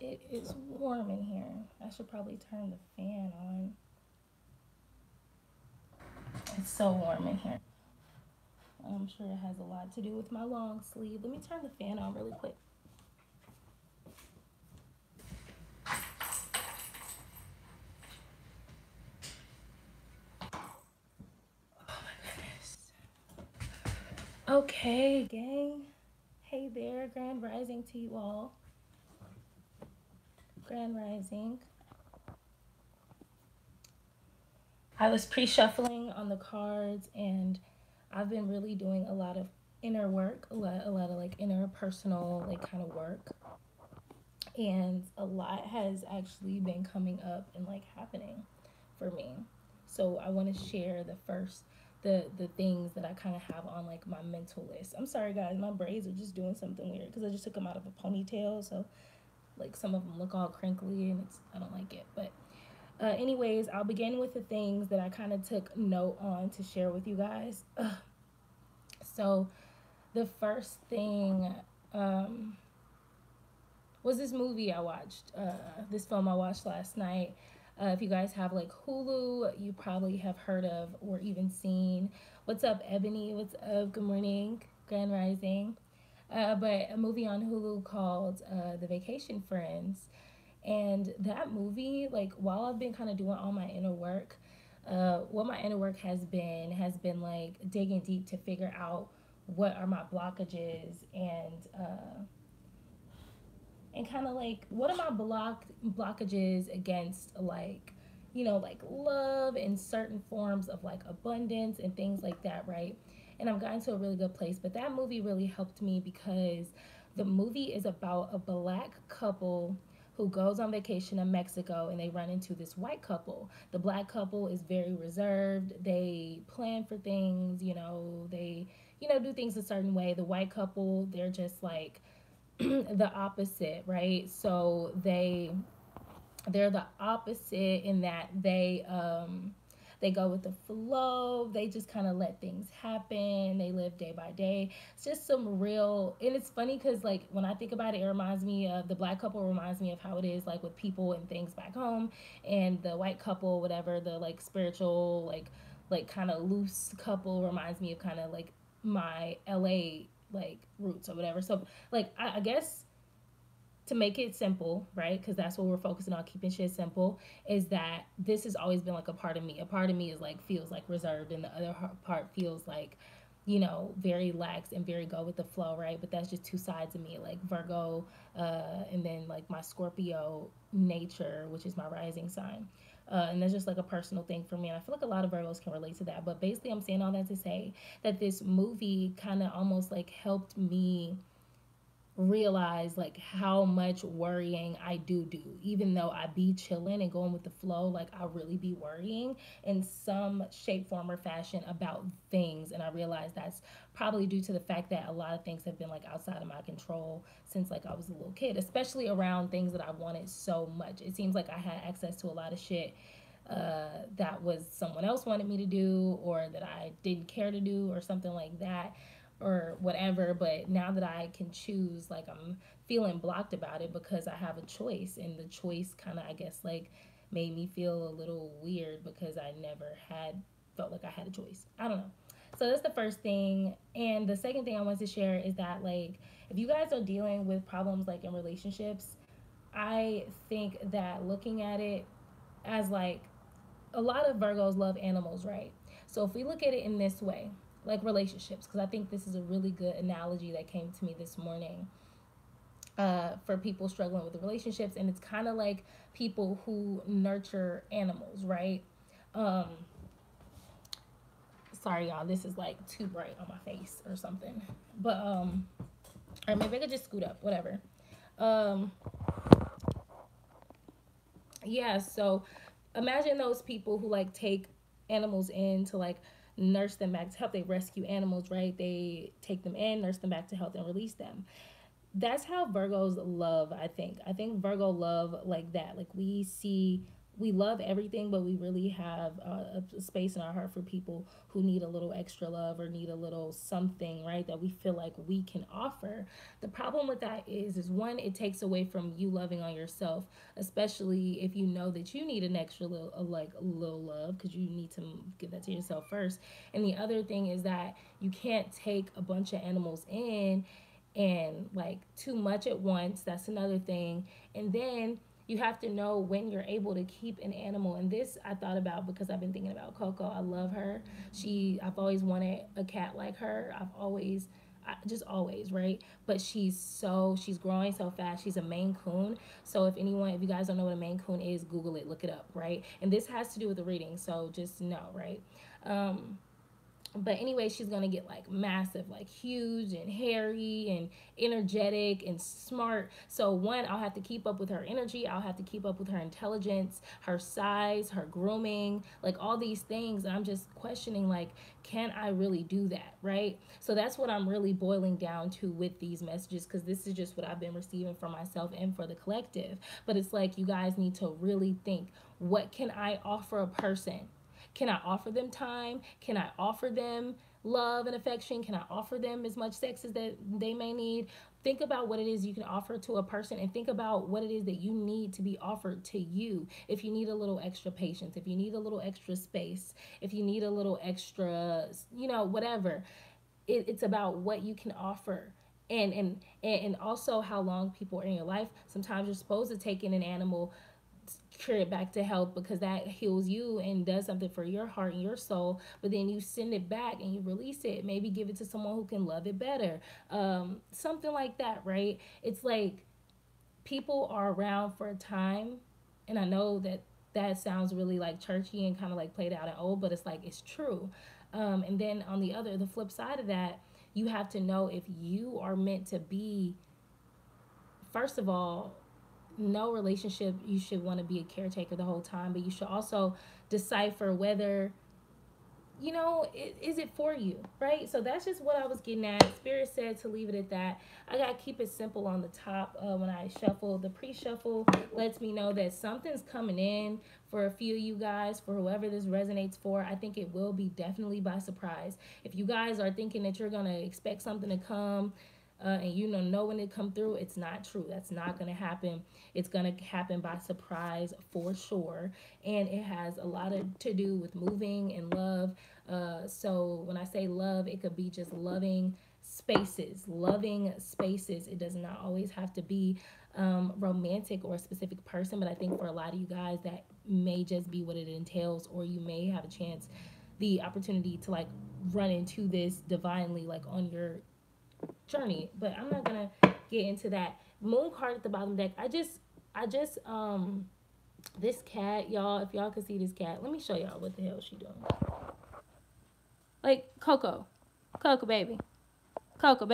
It is warm in here. I should probably turn the fan on. It's so warm in here. I'm sure it has a lot to do with my long sleeve. Let me turn the fan on really quick. Oh my goodness. Okay, gang. Hey there, Grand Rising to you all. Grand Rising. I was pre-shuffling on the cards, and I've been really doing a lot of inner work, a lot of like interpersonal like kind of work, and a lot has actually been coming up and like happening for me. So I want to share the things that I kind of have on like my mental list. I'm sorry guys, my braids are just doing something weird because I just took them out of a ponytail, so like some of them look all crinkly and I don't like it. But anyways, I'll begin with the things that I kind of took note on to share with you guys. So the first thing was this movie I watched, this film I watched last night. If you guys have like Hulu, you probably have heard of or even seen. What's up, Ebony? What's up? Good morning, Grand Rising. But a movie on Hulu called The Vacation Friends. And that movie, like, while I've been kind of doing all my inner work, what my inner work has been like digging deep to figure out what are my blockages and kind of like what are my blockages against like like love and certain forms of like abundance and things like that, right? And I've gotten to a really good place, but that movie really helped me because the movie is about a black couple who goes on vacation in Mexico, and they run into this white couple. The black couple is very reserved. They plan for things, they do things a certain way. The white couple, they're just like the opposite, right? So they're the opposite in that they go with the flow. They just kind of let things happen. They live day by day. It's just some real, and it's funny because like when I think about it, it reminds me of the black couple. Reminds me of how it is like with people and things back home, and the white couple, whatever, the like spiritual, like kind of loose couple reminds me of kind of like my LA like roots or whatever. So like I guess to make it simple, right? Because that's what we're focusing on, keeping shit simple. Is that this has always been like a part of me. A part of me is like feels like reserved, and the other part feels like, very lax and very go with the flow, right? But that's just two sides of me, like Virgo, and then like my Scorpio nature, which is my rising sign. And that's just like a personal thing for me. And I feel like a lot of Virgos can relate to that. But basically, I'm saying all that to say that this movie kind of almost like helped me realize like how much worrying I do. Even though I be chilling and going with the flow, like I really be worrying in some shape, form, or fashion about things. And I realize that's probably due to the fact that a lot of things have been like outside of my control since like I was a little kid, especially around things that I wanted so much. It seems like I had access to a lot of shit that was someone else wanted me to do, or that I didn't care to do, or something like that, or whatever. But now that I can choose, like I'm feeling blocked about it because I have a choice, and the choice kind of, I guess, like made me feel a little weird because I never had felt like I had a choice. I don't know. So that's the first thing. And the second thing I want to share is that like if you guys are dealing with problems like in relationships, I think that looking at it as like a lot of Virgos love animals, right? So if we look at it in this way, like relationships, because I think this is a really good analogy that came to me this morning for people struggling with the relationships, and it's kind of like people who nurture animals, right? Um, Sorry, y'all, this is like too bright on my face or something, but or maybe I could just scoot up, whatever. Um, yeah, so imagine those people who like take animals in to like nurse them back to health. They rescue animals, right? They take them in, nurse them back to health, and release them. That's how Virgos love, I think. I think Virgo love like that. Like we see we love everything, but we really have a space in our heart for people who need a little extra love or need a little something, right? That we feel like we can offer. The problem with that is one, it takes away from you loving on yourself, especially if you know that you need an extra little, like a little love, because you need to give that to yourself first. And the other thing is that you can't take a bunch of animals in and like too much at once. That's another thing. And then you have to know when you're able to keep an animal. And this I thought about because I've been thinking about Coco. I love her. I've always wanted a cat like her. Just always, right? But she's growing so fast. She's a Maine Coon. So if you guys don't know what a Maine Coon is, Google it, look it up, right? And this has to do with the reading, so just know, right? But anyway, she's gonna get like massive, like huge and hairy and energetic and smart. So one, I'll have to keep up with her energy, I'll have to keep up with her intelligence, her size, her grooming, like all these things. And I'm just questioning, like, can I really do that, right? So that's what I'm really boiling down to with these messages, because this is just what I've been receiving for myself and for the collective. But it's like, you guys need to really think, what can I offer a person? Can I offer them time? Can I offer them love and affection? Can I offer them as much sex as that they may need? Think about what it is you can offer to a person, and think about what it is that you need to be offered to you. If you need a little extra patience, if you need a little extra space, if you need a little extra, whatever. It's about what you can offer. And also how long people are in your life. Sometimes you're supposed to take in an animal, cure it back to health, because that heals you and does something for your heart and your soul. But then you send it back and you release it, maybe give it to someone who can love it better, something like that, right? It's like, people are around for a time. And I know that that sounds really like churchy and kind of like played out and old, but it's like, it's true. And then on the flip side of that, you have to know if you are meant to be, first of all, no relationship you should want to be a caretaker the whole time, but you should also decipher whether, is it for you, right? So that's just what I was getting at. Spirit said to leave it at that. I gotta keep it simple on the top. When I shuffle, the pre-shuffle lets me know that something's coming in for a few of you guys, for whoever this resonates for. I think it will be definitely by surprise. If you guys are thinking that you're gonna expect something to come, and you know when it come through, it's not true. That's not going to happen. It's going to happen by surprise for sure. And it has a lot to do with moving and love. So when I say love, it could be just loving spaces. It does not always have to be romantic or a specific person, but I think for a lot of you guys, that may just be what it entails, or you may have a chance, the opportunity to like run into this divinely, like on your journey. But I'm not gonna get into that. Moon card at the bottom deck. I just this cat, y'all, if y'all can see this cat, let me show y'all what the hell she doing. Like, Coco baby, Coco,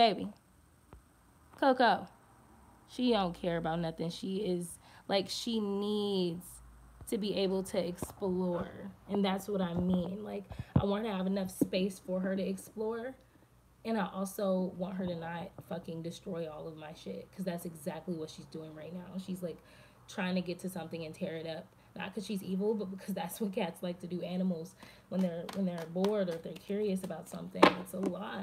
she don't care about nothing. She is like, she needs to be able to explore, and that's what I mean. Like, I want to have enough space for her to explore. And I also want her to not fucking destroy all of my shit, because that's exactly what she's doing right now. She's like trying to get to something and tear it up. Not because she's evil, but because that's what cats like to do. Animals, when they're bored or if they're curious about something, it's a lot.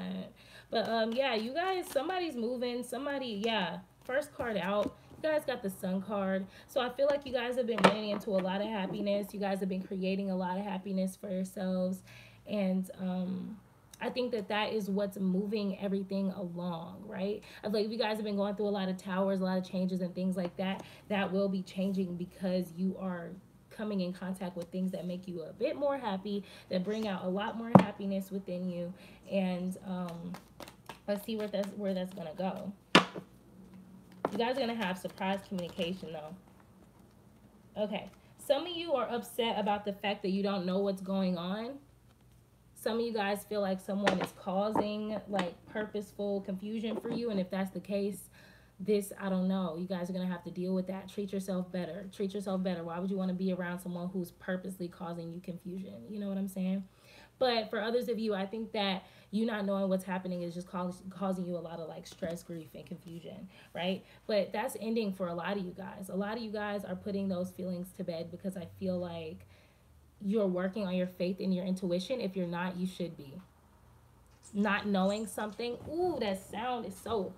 But yeah, you guys, somebody's moving. First card out. You guys got the Sun card. So I feel like you guys have been running into a lot of happiness. You guys have been creating a lot of happiness for yourselves. And I think that is what's moving everything along, right? I feel like if you guys have been going through a lot of towers, a lot of changes and things like that, that will be changing, because you are coming in contact with things that make you a bit more happy, that bring out a lot more happiness within you. And let's see where that's gonna go. You guys are gonna have surprise communication though. Okay, some of you are upset about the fact that you don't know what's going on. Some of you guys feel like someone is causing like purposeful confusion for you. And if that's the case, I don't know. You guys are going to have to deal with that. Treat yourself better. Why would you want to be around someone who's purposely causing you confusion? You know what I'm saying? But for others of you, I think that you not knowing what's happening is just causing you a lot of like stress, grief, and confusion, right? But that's ending for a lot of you guys. A lot of you guys are putting those feelings to bed because I feel like you're working on your faith and your intuition. If you're not, you should be. Not knowing something. Ooh, that sound is so.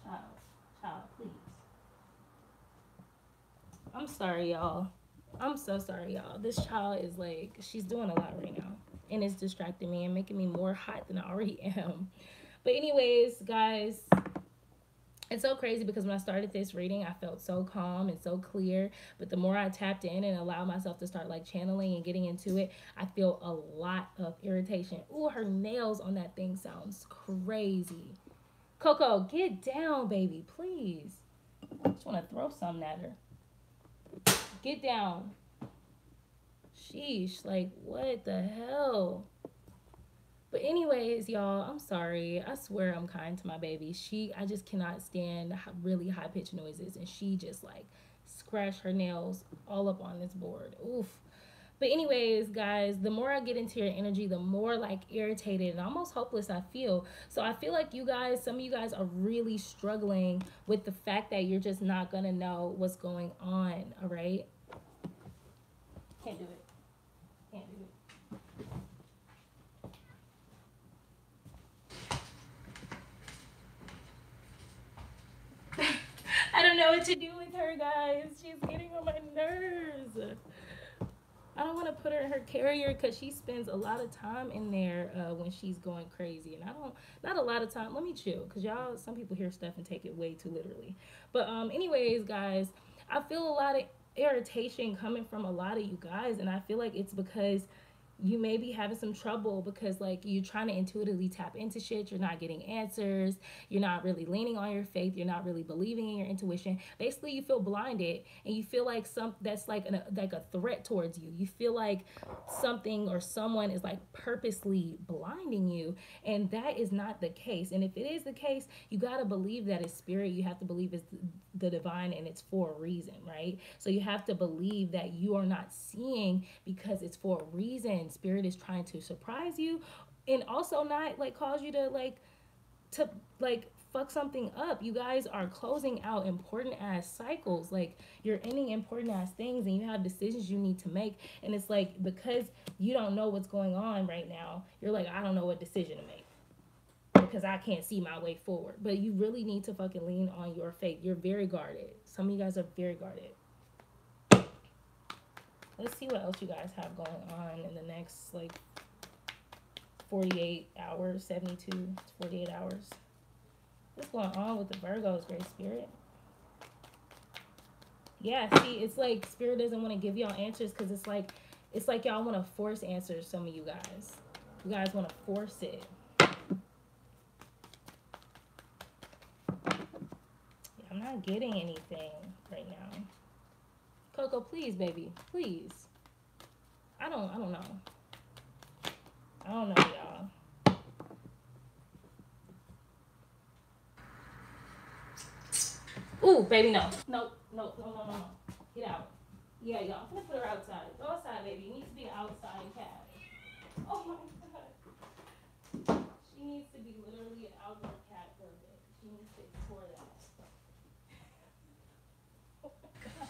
Child, child, please. I'm sorry, y'all. I'm so sorry, y'all. This child is like, she's doing a lot right now. And it's distracting me and making me more hot than I already am. But, anyways, guys, it's so crazy because when I started this reading, I felt so calm and so clear. But the more I tapped in and allowed myself to start like channeling and getting into it, I feel a lot of irritation. Ooh, her nails on that thing sounds crazy. Coco, get down, baby, please. I just want to throw something at her. Get down. Sheesh, like, what the hell? But anyways, y'all, I'm sorry. I swear I'm kind to my baby. I just cannot stand really high-pitched noises. And she just, like, scratched her nails all up on this board. Oof. But anyways, guys, the more I get into your energy, the more, like, irritated and almost hopeless I feel. So I feel like you guys, some of you guys are really struggling with the fact that you're just not going to know what's going on, all right? Can't do it. Can't do it. I don't know what to do with her, guys. She's getting on my nerves. I don't want to put her in her carrier because she spends a lot of time in there when she's going crazy. And I don't, not a lot of time. Let me chill because y'all, some people hear stuff and take it way too literally. But anyways, guys, I feel a lot of irritation coming from a lot of you guys. And I feel like it's because you may be having some trouble because like you're trying to intuitively tap into shit, you're not getting answers, you're not really leaning on your faith, you're not really believing in your intuition. Basically you feel blinded and you feel like that's like a threat towards you. You feel like something or someone is like purposely blinding you, and that is not the case. And if it is the case, you got to believe that it's spirit. You have to believe it's the divine and it's for a reason, right? So you have to believe that you are not seeing because it's for a reason. Spirit is trying to surprise you and also not like cause you to fuck something up. You guys are closing out important ass cycles. Like you're ending important ass things and you have decisions you need to make. And it's like because you don't know what's going on right now, you're like, I don't know what decision to make because I can't see my way forward. But you really need to fucking lean on your faith. You're very guarded. Some of you guys are very guarded. Let's see what else you guys have going on in the next, like, 48 hours, 72 to 48 hours. What's going on with the Virgos, Great Spirit? Yeah, see, it's like Spirit doesn't want to give y'all answers because it's like y'all want to force answers, some of you guys. You guys want to force it. Yeah, I'm not getting anything right now. Coco, please, baby. Please. I don't know. I don't know, y'all. Ooh, baby, no. No. Get out. Yeah, y'all. I'm gonna put her outside. Go outside, baby. You need to be an outside cat. Oh my god. She needs to be literally an outdoor cat for a bit. She needs to explore that. Oh my god.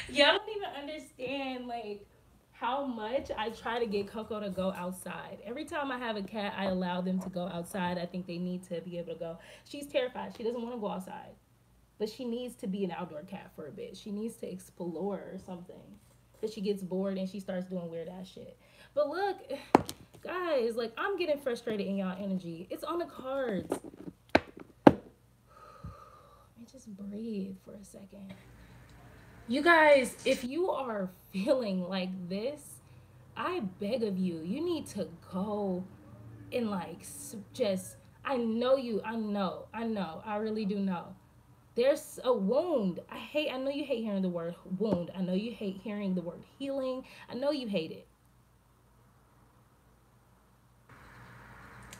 Y'all don't even understand, like, how much I try to get Coco to go outside. Every time I have a cat, I allow them to go outside. I think they need to be able to go. She's terrified. She doesn't want to go outside. But she needs to be an outdoor cat for a bit. She needs to explore or something. Because she gets bored and she starts doing weird ass shit. But look, guys, like, I'm getting frustrated in y'all energy. It's on the cards. Let me just breathe for a second. You guys, if you are feeling like this, I beg of you, you need to go and like just, I know, I really do know. There's a wound. I know you hate hearing the word wound. I know you hate hearing the word healing. I know you hate it.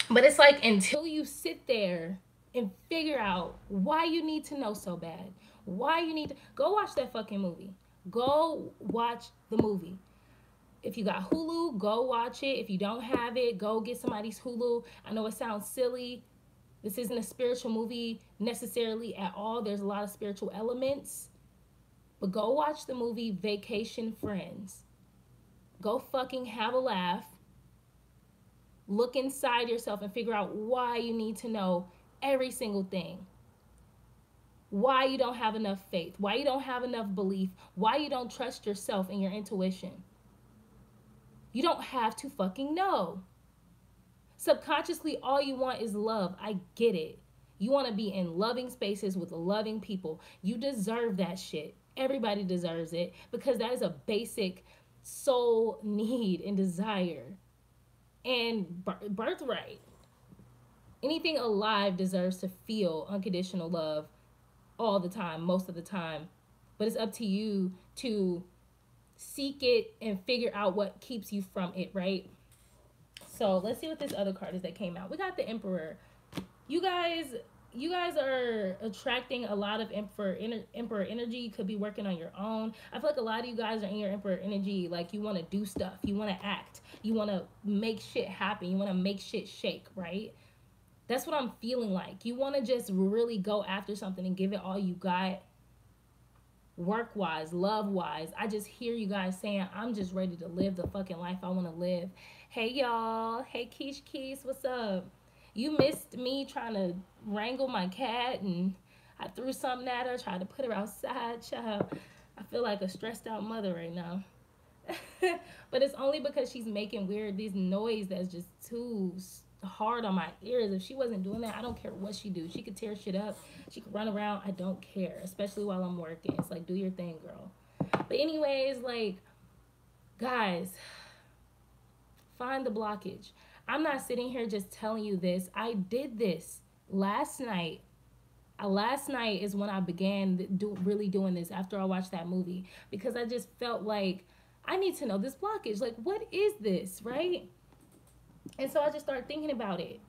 But it's like until you sit there and figure out why you need to know so bad, why you need to go watch that fucking movie. Go watch the movie. If you got Hulu, go watch it. If you don't have it, go get somebody's Hulu. I know it sounds silly. This isn't a spiritual movie necessarily at all. There's a lot of spiritual elements. But go watch the movie Vacation Friends. Go fucking have a laugh. Look inside yourself and figure out why you need to know every single thing. Why you don't have enough faith. Why you don't have enough belief. Why you don't trust yourself and your intuition. You don't have to fucking know. Subconsciously, all you want is love. I get it. You want to be in loving spaces with loving people. You deserve that shit. Everybody deserves it because that is a basic soul need and desire and birthright. Anything alive deserves to feel unconditional love all the time, most of the time. But it's up to you to seek it and figure out what keeps you from it, right? So let's see what this other card is that came out. We got the Emperor. You guys are attracting a lot of emperor energy. You could be working on your own. I feel like a lot of you guys are in your emperor energy. Like you want to do stuff. You want to act. You want to make shit happen. You want to make shit shake, right? That's what I'm feeling like. You want to just really go after something and give it all you got. Work-wise, love-wise. I just hear you guys saying, I'm just ready to live the fucking life I want to live. Hey, y'all. Hey, Keesh, what's up? You missed me trying to wrangle my cat, and I threw something at her, tried to put her outside, child. I feel like a stressed out mother right now. But it's only because she's making these noise that's just too hard on my ears. If she wasn't doing that, I don't care what she do. She could tear shit up. She could run around. I don't care, especially while I'm working. It's like, do your thing, girl. But anyways, like, guys, find the blockage. I'm not sitting here just telling you this. I did this last night. Last night is when I began really doing this after I watched that movie. Because I just felt like I need to know this blockage. Like, what is this, right? And so I just started thinking about it.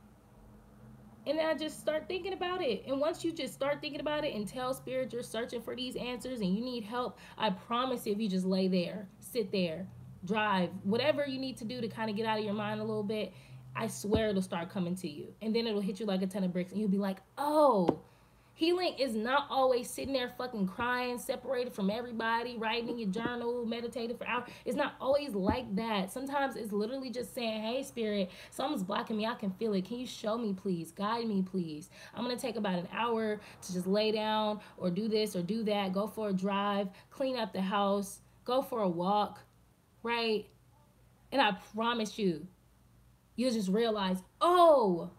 And then I just start thinking about it. And once you just start thinking about it and tell Spirit you're searching for these answers and you need help, I promise if you just lay there, sit there, drive, whatever you need to do to kind of get out of your mind a little bit, I swear it'll start coming to you. And then it'll hit you like a ton of bricks and you'll be like, oh, healing is not always sitting there fucking crying, separated from everybody, writing in your journal, meditating for hours. It's not always like that. Sometimes it's literally just saying, hey, Spirit, something's blocking me. I can feel it. Can you show me, please? Guide me, please. I'm going to take about an hour to just lay down or do this or do that, go for a drive, clean up the house, go for a walk, right? And I promise you, you'll just realize, oh,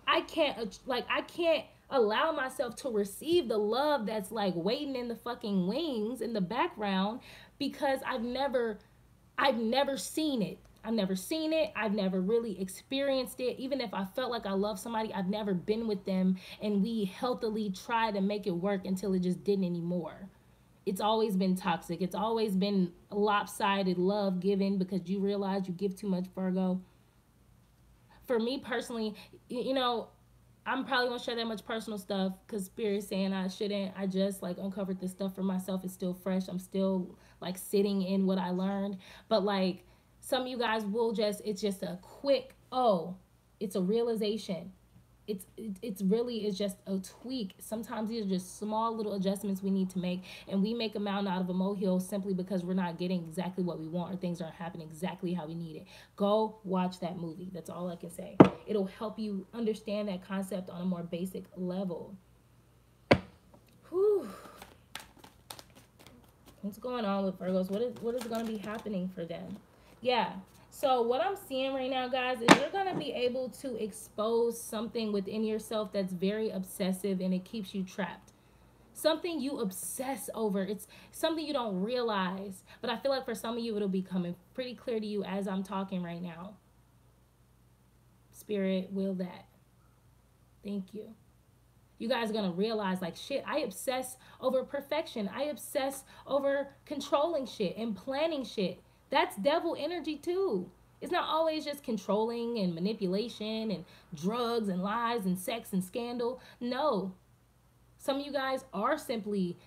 I can't allow myself to receive the love that's like waiting in the fucking wings in the background because I've never seen it. I've never seen it. I've never really experienced it. Even if I felt like I love somebody, I've never been with them and we healthily try to make it work until it just didn't anymore. It's always been toxic. It's always been lopsided love given because you realize you give too much, Virgo. For me personally, you know, I'm probably gonna share that much personal stuff because Spirit's saying I shouldn't. I just like uncovered this stuff for myself. It's still fresh. I'm still like sitting in what I learned. But like some of you guys will it's just a quick, oh, it's a realization. It's really is just a tweak. Sometimes these are just small little adjustments we need to make, and we make a mountain out of a molehill simply because we're not getting exactly what we want or things aren't happening exactly how we need it. Go watch that movie. That's all I can say. It'll help you understand that concept on a more basic level. Whew. What's going on with Virgos? What is going to be happening for them? Yeah. So what I'm seeing right now, guys, is you're going to be able to expose something within yourself that's very obsessive and it keeps you trapped. Something you obsess over. It's something you don't realize. But I feel like for some of you, it'll be coming pretty clear to you as I'm talking right now. Spirit, will that. Thank you. You guys are going to realize, like, shit, I obsess over perfection. I obsess over controlling shit and planning shit. That's devil energy too. It's not always just controlling and manipulation and drugs and lies and sex and scandal. No. Some of you guys are simply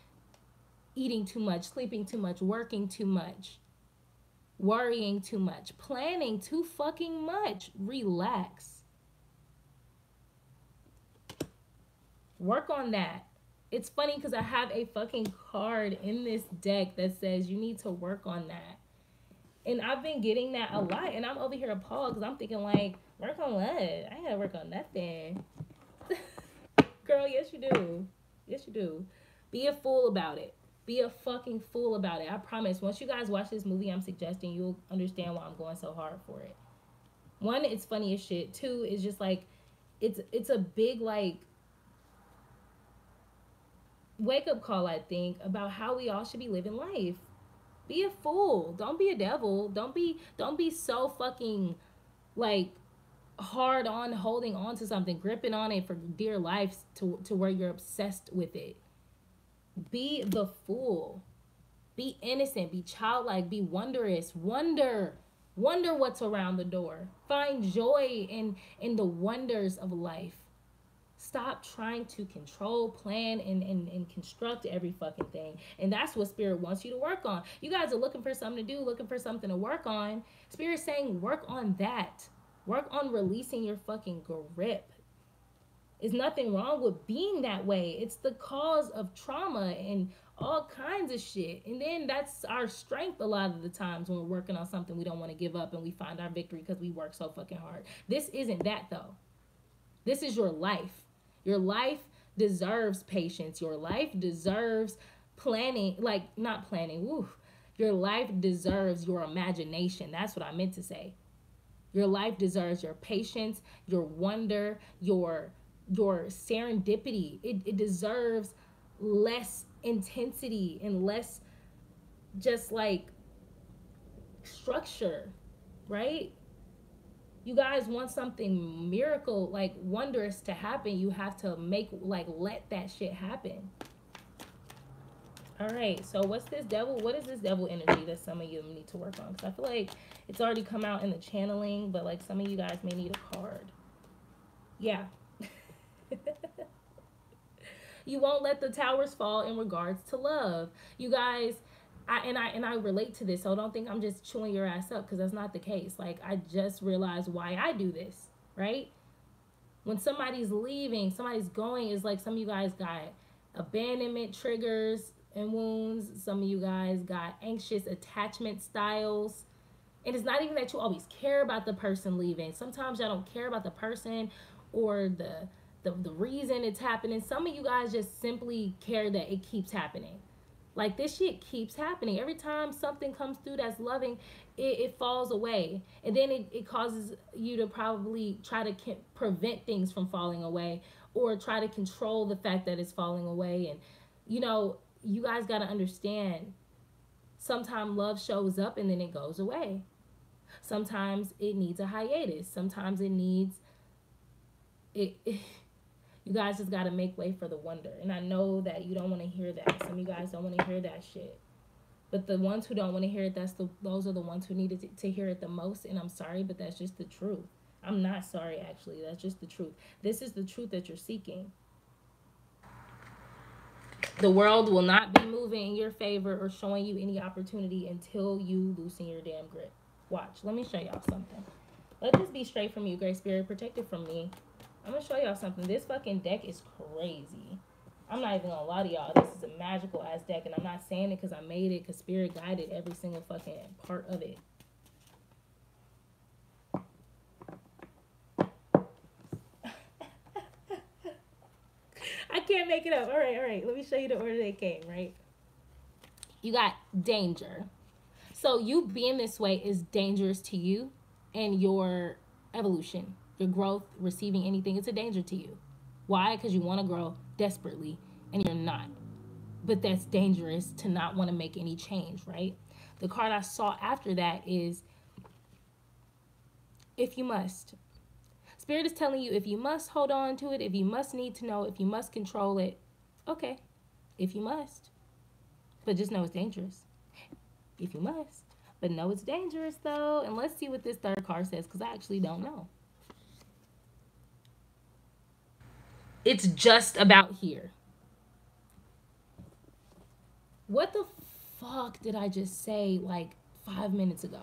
eating too much, sleeping too much, working too much, worrying too much, planning too fucking much. Relax. Work on that. It's funny because I have a fucking card in this deck that says you need to work on that. And I've been getting that a lot. And I'm over here appalled because I'm thinking like, work on what? I ain't gotta work on nothing. Girl, yes you do. Yes you do. Be a fool about it. Be a fucking fool about it. I promise. Once you guys watch this movie I'm suggesting, you'll understand why I'm going so hard for it. One, it's funny as shit. Two, it's just like, it's a big like wake up call, I think, about how we all should be living life. Be a fool. Don't be a devil. Don't be so fucking like hard on holding on to something, gripping on it for dear life to where you're obsessed with it. Be the fool. Be innocent. Be childlike. Be wondrous. Wonder what's around the door. Find joy in the wonders of life. Stop trying to control, plan, and construct every fucking thing. And that's what Spirit wants you to work on. You guys are looking for something to do, looking for something to work on. Spirit's saying work on that. Work on releasing your fucking grip. There's nothing wrong with being that way. It's the cause of trauma and all kinds of shit. And then that's our strength a lot of the times when we're working on something we don't want to give up and we find our victory because we work so fucking hard. This isn't that though. This is your life. Your life deserves patience. Your life deserves planning, like not planning. Woo. Your life deserves your imagination. That's what I meant to say. Your life deserves your patience, your wonder, your serendipity. It deserves less intensity and less just like structure, right? You guys want something miracle, like wondrous to happen. You have to let that shit happen. All right, so what's this devil? What is this devil energy that some of you need to work on? Because I feel like it's already come out in the channeling, but like some of you guys may need a card. Yeah. You won't let the towers fall in regards to love. You guys, I relate to this, so don't think I'm just chewing your ass up, because that's not the case. Like, I just realized why I do this, right? When somebody's leaving, somebody's going, is like some of you guys got abandonment triggers and wounds. Some of you guys got anxious attachment styles. And it's not even that you always care about the person leaving. Sometimes y'all don't care about the person or the reason it's happening. Some of you guys just simply care that it keeps happening. Like, this shit keeps happening. Every time something comes through that's loving, it falls away. And then it causes you to probably try to prevent things from falling away, or try to control the fact that it's falling away. And, you know, you guys got to understand, sometimes love shows up and then it goes away. Sometimes it needs a hiatus. Sometimes it needs... You guys just got to make way for the wonder. And I know that you don't want to hear that. Some of you guys don't want to hear that shit. But the ones who don't want to hear it, those are the ones who needed to hear it the most. And I'm sorry, but that's just the truth. I'm not sorry, actually. That's just the truth. This is the truth that you're seeking. The world will not be moving in your favor or showing you any opportunity until you loosen your damn grip. Watch. Let me show y'all something. Let this be straight from you, Great Spirit. Protect it from me. I'm going to show y'all something. This fucking deck is crazy. I'm not even going to lie to y'all. This is a magical ass deck. And I'm not saying it because I made it, because Spirit guided every single fucking part of it. I can't make it up. All right. Let me show you the order they came, right? You got danger. So you being this way is dangerous to you and your evolution, your growth, receiving anything. It's a danger to you. Why? Because you want to grow desperately and you're not. But that's dangerous to not want to make any change, right? The card I saw after that is if you must. Spirit is telling you if you must hold on to it, if you must need to know, if you must control it, okay, if you must. But just know it's dangerous. If you must. But no, it's dangerous though. And let's see what this third card says, because I actually don't know. It's just about here. What the fuck did I just say like 5 minutes ago?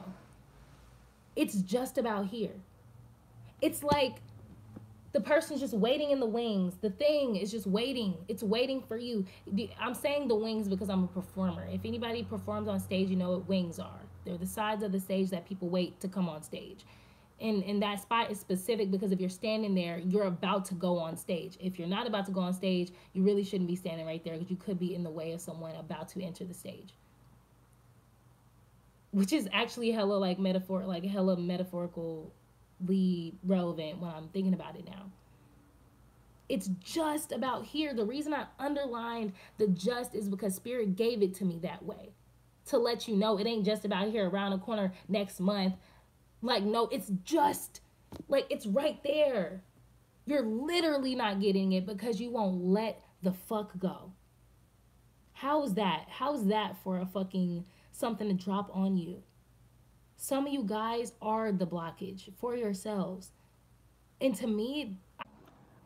It's just about here. It's like the person's just waiting in the wings. The thing is just waiting. It's waiting for you. I'm saying the wings because I'm a performer. If anybody performs on stage, you know what wings are. They're the sides of the stage that people wait to come on stage. And that spot is specific because if you're standing there, you're about to go on stage. If you're not about to go on stage, you really shouldn't be standing right there because you could be in the way of someone about to enter the stage. Which is actually hella like hella metaphorically relevant when I'm thinking about it now. It's just about here. The reason I underlined the just is because Spirit gave it to me that way. To let you know it ain't just about here around the corner next month. Like, no, it's just, like, it's right there. You're literally not getting it because you won't let the fuck go. How's that? How's that for a fucking something to drop on you? Some of you guys are the blockage for yourselves. And to me,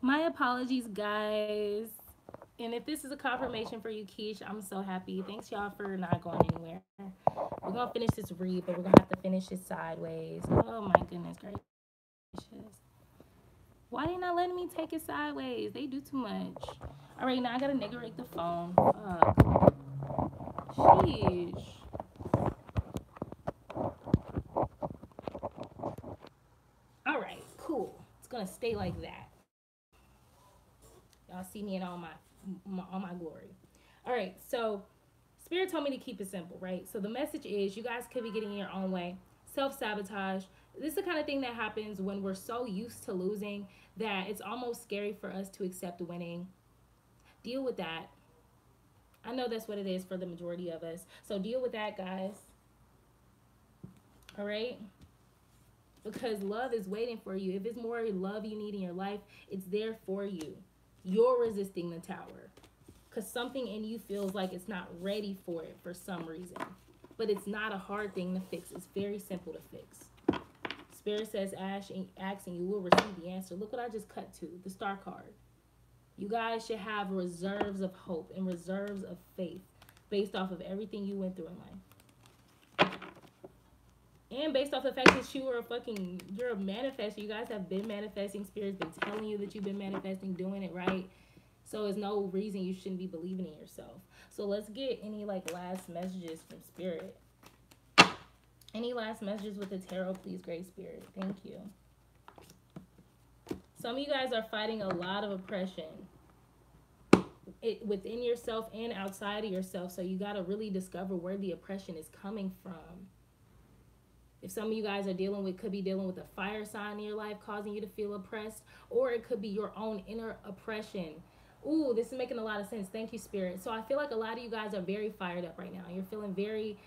my apologies, guys. And if this is a confirmation for you, Keish, I'm so happy. Thanks, y'all, for not going anywhere. We're going to finish this read, but we're going to have to finish it sideways. Oh, my goodness gracious. Why they not letting me take it sideways? They do too much. All right, now I got to niggerate the phone. Fuck. Sheesh. All right, cool. It's going to stay like that. Y'all see me in all my glory. All right, so Spirit told me to keep it simple, right? So the message is you guys could be getting in your own way. Self-sabotage. This is the kind of thing that happens when we're so used to losing that it's almost scary for us to accept winning. Deal with that. I know that's what it is for the majority of us. So deal with that, guys. All right? Because love is waiting for you. If it's more love you need in your life, it's there for you. You're resisting the tower. Because something in you feels like it's not ready for it for some reason. But it's not a hard thing to fix. It's very simple to fix. Spirit says, ask and you will receive the answer. Look what I just cut to, the star card. You guys should have reserves of hope and reserves of faith based off of everything you went through in life. And based off the fact that you're a manifester. You guys have been manifesting. Spirit's been telling you that you've been manifesting, doing it right. So there's no reason you shouldn't be believing in yourself. So let's get any like last messages from Spirit. Any last messages with the tarot, please, Great Spirit. Thank you. Some of you guys are fighting a lot of oppression within yourself and outside of yourself. So you got to really discover where the oppression is coming from. If some of you guys could be dealing with a fire sign in your life causing you to feel oppressed, or it could be your own inner oppression. Ooh, this is making a lot of sense. Thank you, Spirit. So I feel like a lot of you guys are very fired up right now. You're feeling very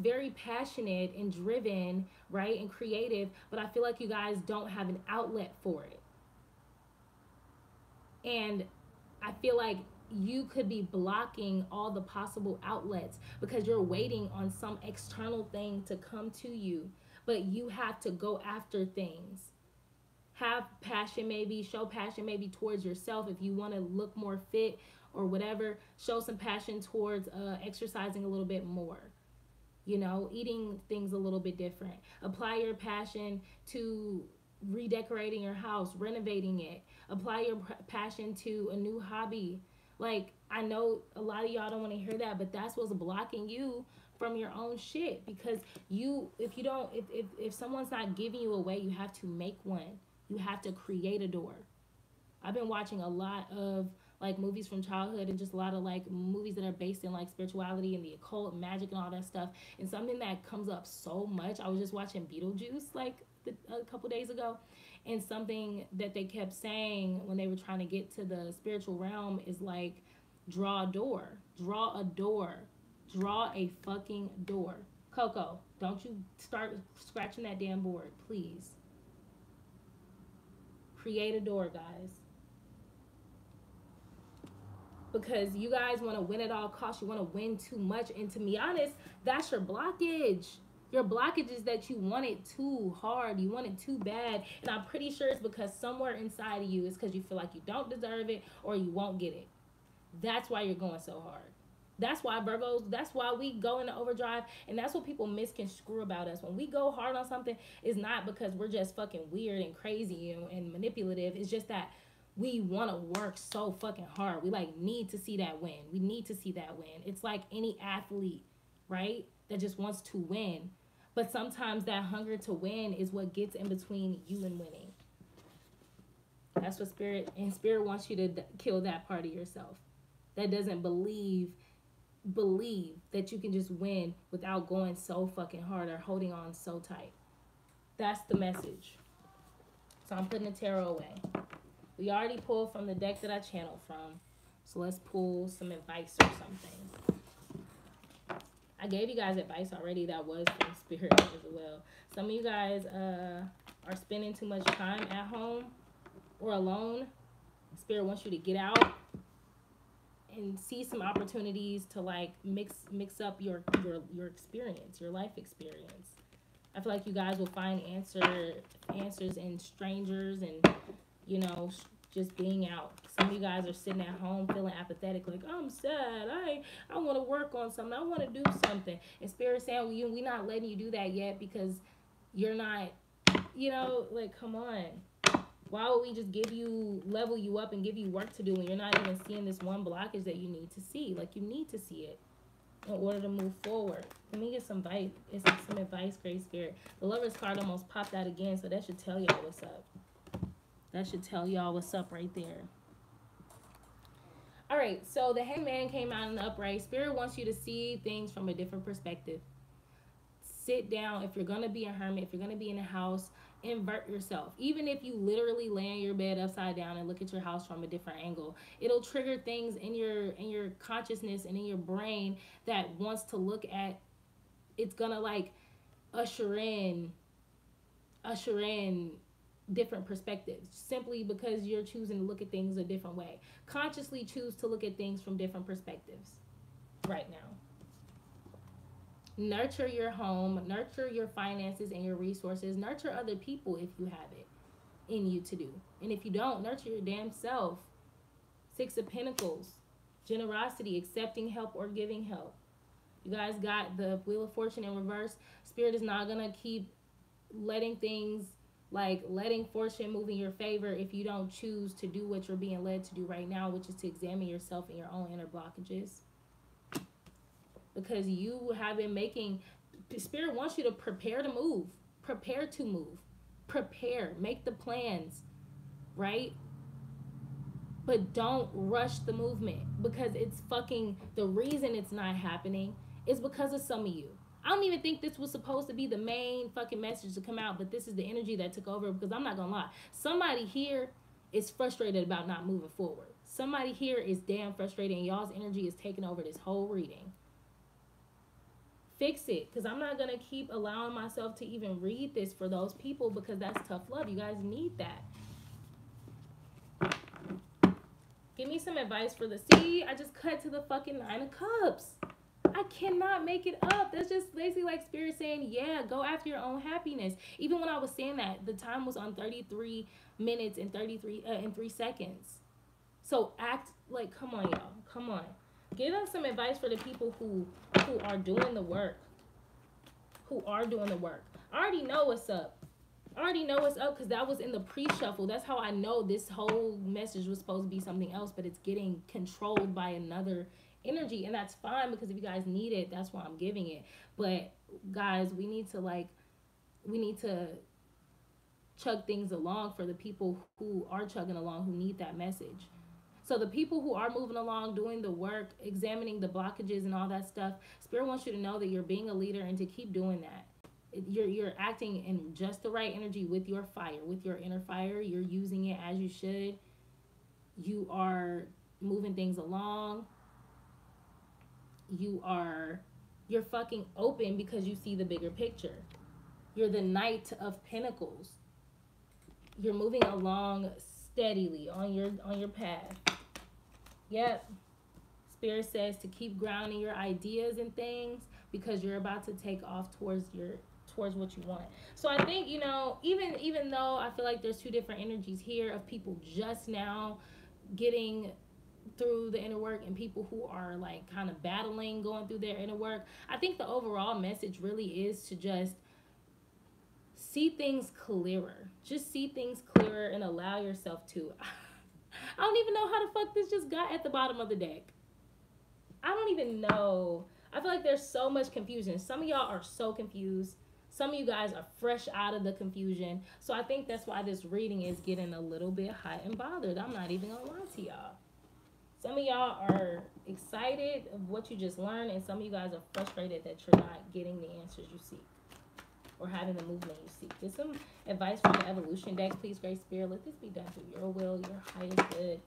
very passionate and driven, right, and creative, but I feel like you guys don't have an outlet for it. And I feel like you could be blocking all the possible outlets because you're waiting on some external thing to come to you, but you have to go after things. Have passion, maybe show passion maybe towards yourself. If you want to look more fit or whatever, show some passion towards exercising a little bit more, eating things a little bit different. Apply your passion to redecorating your house, renovating it. Apply your passion to a new hobby. Like, I know a lot of y'all don't want to hear that, but that's what's blocking you from your own shit. Because if someone's not giving you a way, you have to make one. You have to create a door. I've been watching a lot of like movies from childhood and just a lot of like movies that are based in like spirituality and the occult, magic and all that stuff. And something that comes up so much, I was just watching Beetlejuice like a couple days ago, and something that they kept saying when they were trying to get to the spiritual realm is like, draw a door, draw a door, draw a fucking door. Coco, don't you start scratching that damn board, please. Create a door, guys. because you guys want to win at all costs. You want to win too much. And to be honest, that's your blockage. Your blockage is that you want it too hard. You want it too bad. And I'm pretty sure it's because somewhere inside of you is because you feel like you don't deserve it or you won't get it. That's why you're going so hard. That's why Virgos, that's why we go into overdrive. And that's what people misconstrue about us. When we go hard on something, it's not because we're just fucking weird and crazy and manipulative. It's just that we want to work so fucking hard. We like need to see that win. We need to see that win. It's like any athlete, right? That just wants to win. But sometimes that hunger to win is what gets in between you and winning. That's what spirit wants you to kill that part of yourself that doesn't believe that you can just win without going so fucking hard or holding on so tight. That's the message. So I'm putting the tarot away. We already pulled from the deck that I channeled from. So let's pull some advice or something. I gave you guys advice already that was from spirit as well. Some of you guys are spending too much time at home or alone. Spirit wants you to get out and see some opportunities to like mix up your experience, your life experience. I feel like you guys will find answers in strangers and, you know, just being out. Some of you guys are sitting at home feeling apathetic, like, I'm sad, I want to work on something, I want to do something. And Spirit saying, we're not letting you do that yet because you're not, you know, like, come on. Why would we just level you up and give you work to do when you're not even seeing this one blockage that you need to see? Like, you need to see it in order to move forward. Let me get some advice. It's some advice, Great Spirit. The Lover's card almost popped out again, so that should tell y'all what's up. That should tell y'all what's up right there. All right, so the Hangman came out in the upright. Spirit wants you to see things from a different perspective. Sit down. If you're going to be a hermit, if you're going to be in a house, invert yourself. Even if you literally lay in your bed upside down and look at your house from a different angle, it'll trigger things in your consciousness and in your brain that wants to look at. It's gonna like usher in different perspectives simply because you're choosing to look at things a different way. Consciously choose to look at things from different perspectives right now. Nurture your home, nurture your finances and your resources, nurture other people if you have it in you to do. And if you don't, nurture your damn self. 6 of Pentacles, generosity, accepting help or giving help. You guys got the Wheel of Fortune in reverse. Spirit is not going to keep letting things, like letting fortune move in your favor if you don't choose to do what you're being led to do right now, which is to examine yourself and your own inner blockages. Because you have been making, Spirit wants you to prepare to move. Prepare to move. Prepare. Make the plans, right? But don't rush the movement because it's fucking, the reason it's not happening is because of some of you. I don't even think this was supposed to be the main fucking message to come out, but this is the energy that took over because I'm not gonna lie. Somebody here is frustrated about not moving forward. Somebody here is damn frustrated and y'all's energy is taking over this whole reading. Fix it, because I'm not going to keep allowing myself to even read this for those people because that's tough love. You guys need that. Give me some advice for the... See, I just cut to the fucking 9 of Cups. I cannot make it up. That's just basically like Spirit saying, yeah, go after your own happiness. Even when I was saying that, the time was on 33 minutes and 3 seconds. So act like, come on, y'all. Come on. Give us some advice for the people who are doing the work. Who are doing the work. I already know what's up. I already know what's up because that was in the pre-shuffle. That's how I know this whole message was supposed to be something else, but it's getting controlled by another energy. And that's fine because if you guys need it, that's why I'm giving it. But guys, we need to chug things along for the people who are chugging along, who need that message. So the people who are moving along, doing the work, examining the blockages and all that stuff, Spirit wants you to know that you're being a leader and to keep doing that. You're acting in just the right energy with your fire, with your inner fire. You're using it as you should. You are moving things along. You're fucking open because you see the bigger picture. You're the Knight of Pentacles. You're moving along steadily on your path. Yep. Spirit says to keep grounding your ideas and things because you're about to take off towards what you want. So I think, you know, even though I feel like there's two different energies here of people just now getting through the inner work and people who are like kind of battling going through their inner work, I think the overall message really is to just see things clearer. Just see things clearer and allow yourself to. I don't even know how the fuck this just got at the bottom of the deck. I don't even know. I feel like there's so much confusion. Some of y'all are so confused. Some of you guys are fresh out of the confusion. So I think that's why this reading is getting a little bit hot and bothered. I'm not even gonna lie to y'all. Some of y'all are excited of what you just learned, and some of you guys are frustrated that you're not getting the answers you seek or having the movement you seek. Get some advice from the evolution decks, please, Great Spirit. Let this be done through your will, your highest good.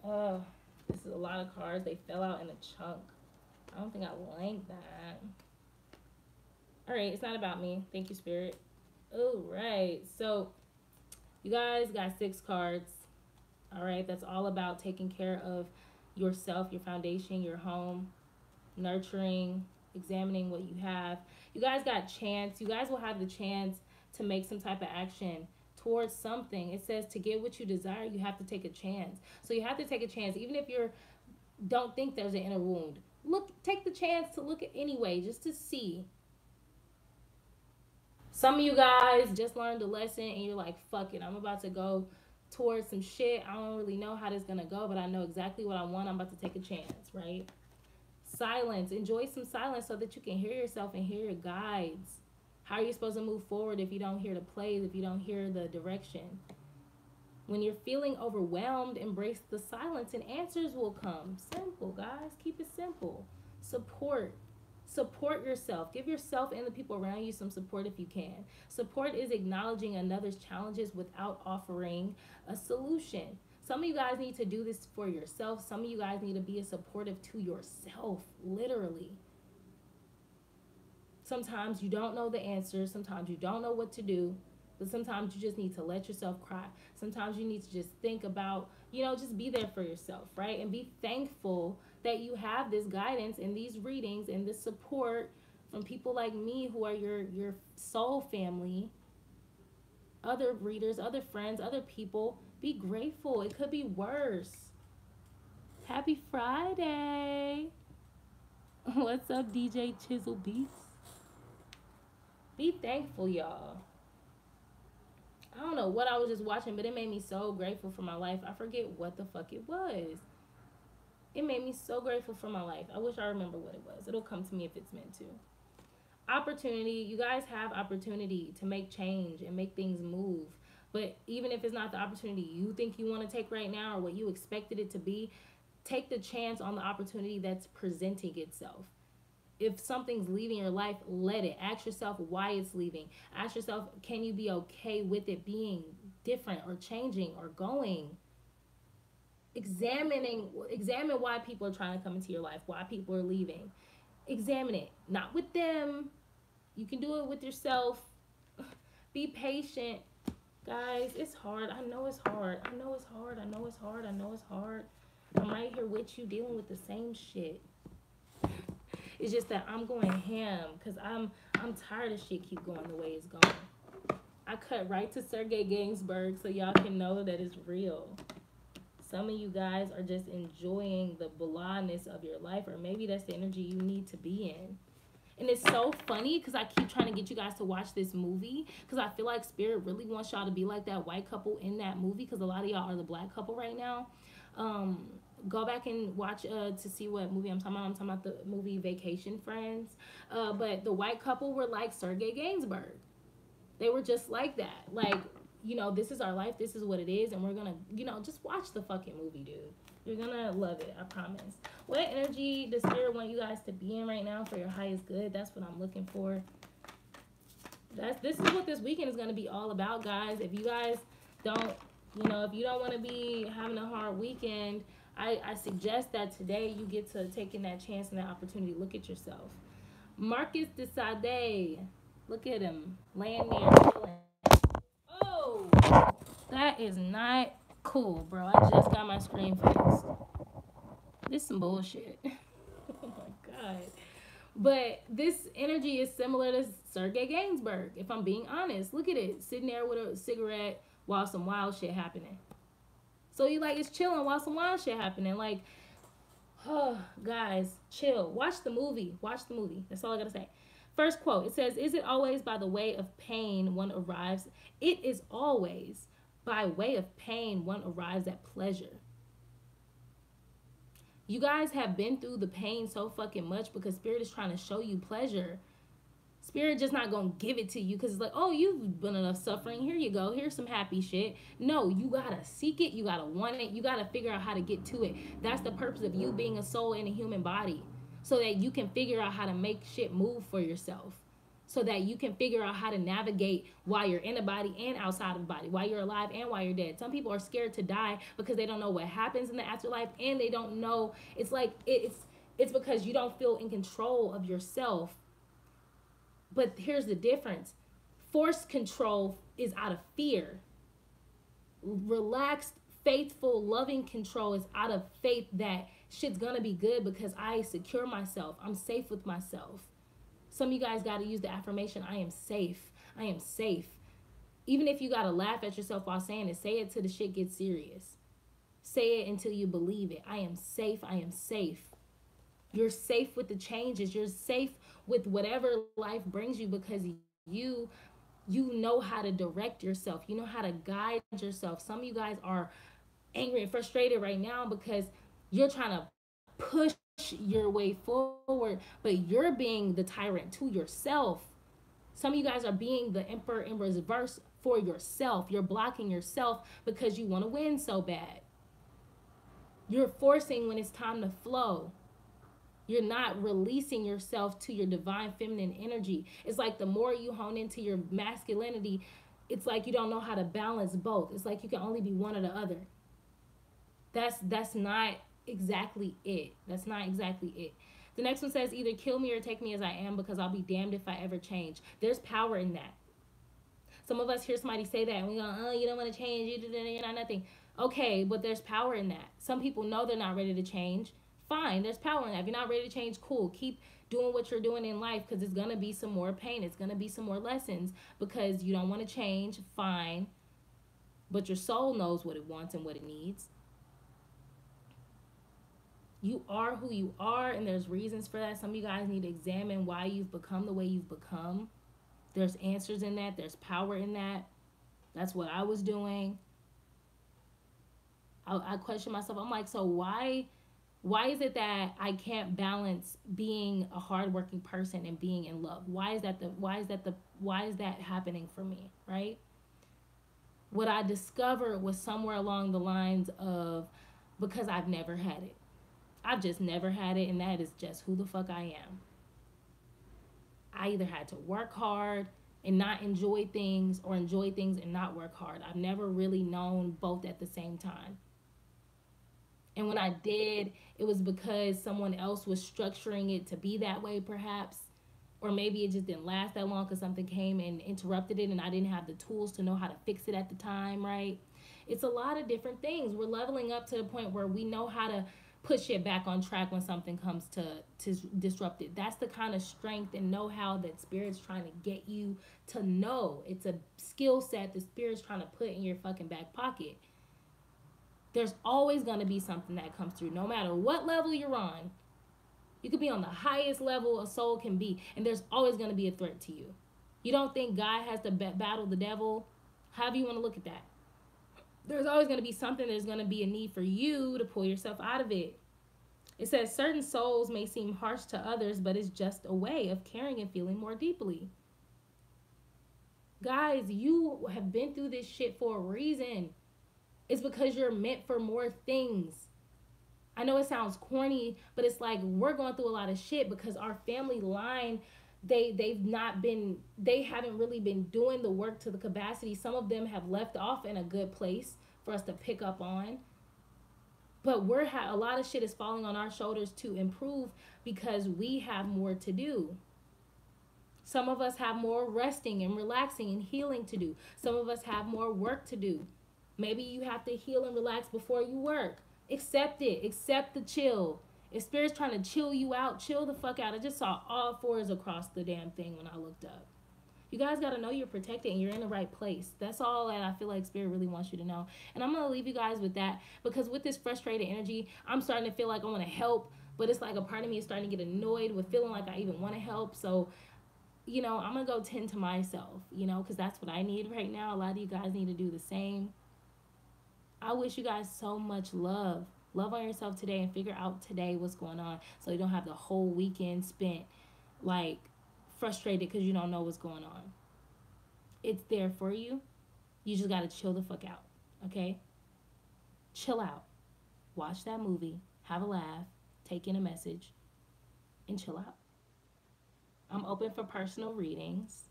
Oh, this is a lot of cards. They fell out in a chunk. I don't think I like that. All right, it's not about me. Thank you, Spirit. All right, so you guys got 6 cards. All right, that's all about taking care of yourself, your foundation, your home, nurturing, examining what you have. You guys got chance. You guys will have the chance to make some type of action towards something. It says to get what you desire, you have to take a chance. So you have to take a chance, even if you don't think there's an inner wound. Take the chance to look at anyway, just to see. Some of you guys just learned a lesson and you're like, fuck it, I'm about to go towards some shit. I don't really know how this is gonna go, but I know exactly what I want. I'm about to take a chance, right? Silence. Enjoy some silence so that you can hear yourself and hear your guides. How are you supposed to move forward if you don't hear the plays, if you don't hear the direction? When you're feeling overwhelmed, embrace the silence and answers will come. Simple, guys. Keep it simple. Support. Support yourself. Give yourself and the people around you some support if you can. Support is acknowledging another's challenges without offering a solution. Some of you guys need to do this for yourself. Some of you guys need to be supportive to yourself, literally. Sometimes you don't know the answers. Sometimes you don't know what to do. But sometimes you just need to let yourself cry. Sometimes you need to just think about, you know, just be there for yourself, right? And be thankful that you have this guidance and these readings and this support from people like me who are your soul family, other readers, other friends, other people. Be grateful. It could be worse. Happy Friday. What's up, DJ Chisel Beats? Be thankful, y'all. I don't know what I was just watching, but it made me so grateful for my life. I forget what the fuck it was. It made me so grateful for my life. I wish I remember what it was. It'll come to me if it's meant to. Opportunity. You guys have opportunity to make change and make things move. But even if it's not the opportunity you think you want to take right now or what you expected it to be, take the chance on the opportunity that's presenting itself. If something's leaving your life, let it. Ask yourself why it's leaving. Ask yourself, can you be okay with it being different or changing or going? Examine why people are trying to come into your life, why people are leaving. Examine it. Not with them. You can do it with yourself. Be patient. Guys, it's hard. I know it's hard. I know it's hard. I know it's hard. I know it's hard. I'm right here with you dealing with the same shit. It's just that I'm going ham because I'm tired of shit keep going the way it's going. I cut right to Sergey Gainsbourg so y'all can know that it's real. Some of you guys are just enjoying the blahness of your life, or maybe that's the energy you need to be in. And it's so funny because I keep trying to get you guys to watch this movie because I feel like Spirit really wants y'all to be like that white couple in that movie because a lot of y'all are the black couple right now. Go back and watch to see what movie I'm talking about. I'm talking about the movie Vacation Friends. But the white couple were like Sergey Gainsbourg. They were just like that. Like, you know, this is our life. This is what it is. And we're going to, you know, just watch the fucking movie, dude. You're going to love it. I promise. What energy does Spirit want you guys to be in right now for your highest good? That's what I'm looking for. This is what this weekend is going to be all about, guys. If you guys don't, you know, if you don't want to be having a hard weekend, I suggest that today you get to taking that chance and that opportunity. Look at yourself. Marcus de Sade. Look at him. Laying there chilling. Oh, that is not cool, bro. I just got my screen fixed. This is some bullshit. Oh my god. But this energy is similar to Sergey Gainsbourg, if I'm being honest. Look at it. Sitting there with a cigarette while some wild shit happening. So you like it's chilling while some wild shit happening. Like, oh, guys, chill. Watch the movie. Watch the movie. That's all I gotta say. First quote. It says, "Is it always by the way of pain one arrives? It is always by way of pain one arrives at pleasure." You guys have been through the pain so fucking much because Spirit is trying to show you pleasure. Spirit just not gonna give it to you because it's like, oh, you've been enough suffering. Here you go. Here's some happy shit. No, you gotta seek it. You gotta want it. You gotta figure out how to get to it. That's the purpose of you being a soul in a human body, so that you can figure out how to make shit move for yourself. So that you can figure out how to navigate while you're in the body and outside of the body, while you're alive and while you're dead. Some people are scared to die because they don't know what happens in the afterlife, and they don't know. It's like it's because you don't feel in control of yourself. But here's the difference. Forced control is out of fear. Relaxed, faithful, loving control is out of faith that shit's gonna be good because I secure myself. I'm safe with myself. Some of you guys got to use the affirmation, I am safe. I am safe. Even if you got to laugh at yourself while saying it, say it till the shit gets serious. Say it until you believe it. I am safe. I am safe. You're safe with the changes. You're safe with whatever life brings you because you know how to direct yourself. You know how to guide yourself. Some of you guys are angry and frustrated right now because you're trying to push your way forward, but you're being the tyrant to yourself. Some of you guys are being the emperor in reverse for yourself. You're blocking yourself because you want to win so bad. You're forcing when it's time to flow. You're not releasing yourself to your divine feminine energy. It's like the more you hone into your masculinity, it's like you don't know how to balance both. It's like you can only be one or the other. That's not exactly it. That's not exactly it. The next one says, either kill me or take me as I am because I'll be damned if I ever change. There's power in that. Some of us hear somebody say that and we go, oh, you don't want to change, you're not nothing. Okay, but there's power in that. Some people know they're not ready to change. Fine, there's power in that. If you're not ready to change, cool. Keep doing what you're doing in life because it's going to be some more pain. It's going to be some more lessons because you don't want to change. Fine. But your soul knows what it wants and what it needs. You are who you are, and there's reasons for that. Some of you guys need to examine why you've become the way you've become. There's answers in that. There's power in that. That's what I was doing. I question myself. I'm like, so why is it that I can't balance being a hardworking person and being in love? Why is that happening for me, right? What I discovered was somewhere along the lines of because I've never had it. I've just never had it, and that is just who the fuck I am. I either had to work hard and not enjoy things or enjoy things and not work hard. I've never really known both at the same time. And when I did, it was because someone else was structuring it to be that way, perhaps. Or maybe it just didn't last that long because something came and interrupted it and I didn't have the tools to know how to fix it at the time, right? It's a lot of different things. We're leveling up to the point where we know how to put shit back on track when something comes to disrupt it. That's the kind of strength and know-how that Spirit's trying to get you to know. It's a skill set that Spirit's trying to put in your fucking back pocket. There's always going to be something that comes through, no matter what level you're on. You could be on the highest level a soul can be, and there's always going to be a threat to you. You don't think God has to battle the devil? However you want to look at that. There's always going to be something. There's going to be a need for you to pull yourself out of it. It says certain souls may seem harsh to others, but it's just a way of caring and feeling more deeply. Guys, you have been through this shit for a reason. It's because you're meant for more things. I know it sounds corny, but it's like we're going through a lot of shit because our family line, they haven't really been doing the work to the capacity. Some of them have left off in a good place for us to pick up on. But a lot of shit is falling on our shoulders to improve because we have more to do. Some of us have more resting and relaxing and healing to do. Some of us have more work to do. Maybe you have to heal and relax before you work. Accept it. Accept the chill. If spirit's trying to chill you out, chill the fuck out. I just saw all fours across the damn thing when I looked up. You guys got to know you're protected and you're in the right place. That's all that I feel like spirit really wants you to know. And I'm going to leave you guys with that, because with this frustrated energy, I'm starting to feel like I want to help, but it's like a part of me is starting to get annoyed with feeling like I even want to help. So, I'm going to go tend to myself, because that's what I need right now. A lot of you guys need to do the same. I wish you guys so much love. Love on yourself today and figure out today what's going on, so you don't have the whole weekend spent like frustrated because you don't know what's going on. It's there for you. You just got to chill the fuck out, okay? Chill out. Watch that movie, have a laugh, take in a message, and chill out. I'm open for personal readings.